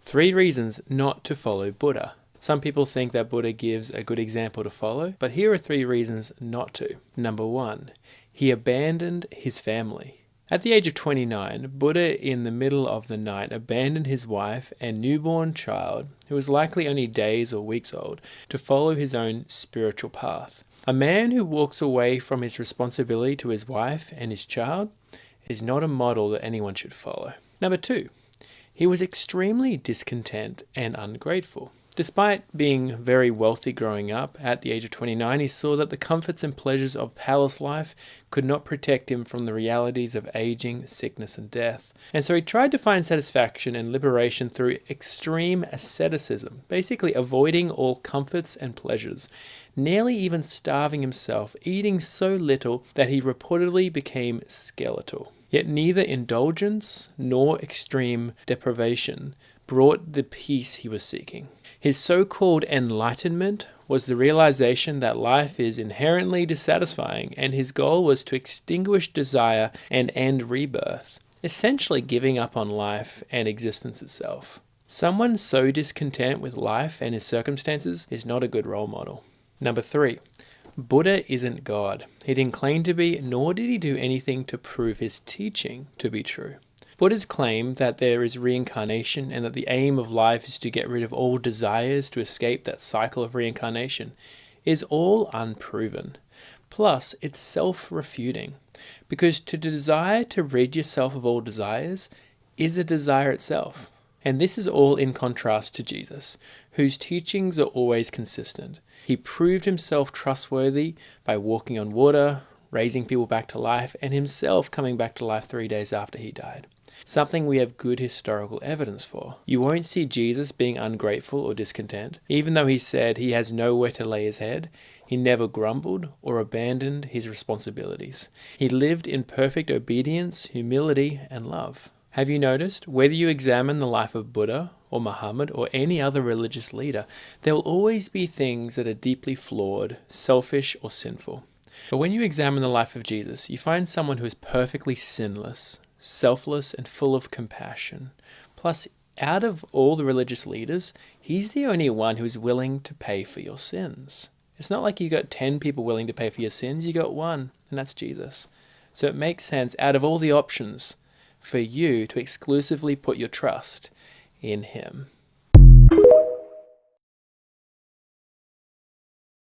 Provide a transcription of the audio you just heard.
3 reasons not to follow Buddha. Some people think that Buddha gives a good example to follow, but here are 3 reasons not to. Number 1, he abandoned his family. At the age of 29, Buddha in the middle of the night abandoned his wife and newborn child, who was likely only days or weeks old, to follow his own spiritual path. A man who walks away from his responsibility to his wife and his child is not a model that anyone should follow. Number 2, he was extremely discontent and ungrateful. Despite being very wealthy growing up, at the age of 29, he saw that the comforts and pleasures of palace life could not protect him from the realities of aging, sickness, and death. And so he tried to find satisfaction and liberation through extreme asceticism, basically avoiding all comforts and pleasures, nearly even starving himself, eating so little that he reportedly became skeletal. Yet neither indulgence nor extreme deprivation brought the peace he was seeking. His so-called enlightenment was the realization that life is inherently dissatisfying, and his goal was to extinguish desire and end rebirth, essentially giving up on life and existence itself. Someone so discontent with life and his circumstances is not a good role model. Number 3, Buddha isn't God. He didn't claim to be, nor did he do anything to prove his teaching to be true. Buddha's claim that there is reincarnation and that the aim of life is to get rid of all desires to escape that cycle of reincarnation is all unproven. Plus, it's self-refuting, because to desire to rid yourself of all desires is a desire itself. And this is all in contrast to Jesus, whose teachings are always consistent. He proved himself trustworthy by walking on water, raising people back to life, and himself coming back to life 3 days after he died. Something we have good historical evidence for. You won't see Jesus being ungrateful or discontent. Even though he said he has nowhere to lay his head, he never grumbled or abandoned his responsibilities. He lived in perfect obedience, humility, and love. Have you noticed, whether you examine the life of Buddha or Muhammad or any other religious leader, there will always be things that are deeply flawed, selfish, or sinful. But when you examine the life of Jesus, you find someone who is perfectly sinless, selfless, and full of compassion. Plus, out of all the religious leaders, he's the only one who's willing to pay for your sins. It's not like you got 10 people willing to pay for your sins, you got one, and that's Jesus. So it makes sense, out of all the options, for you to exclusively put your trust in him.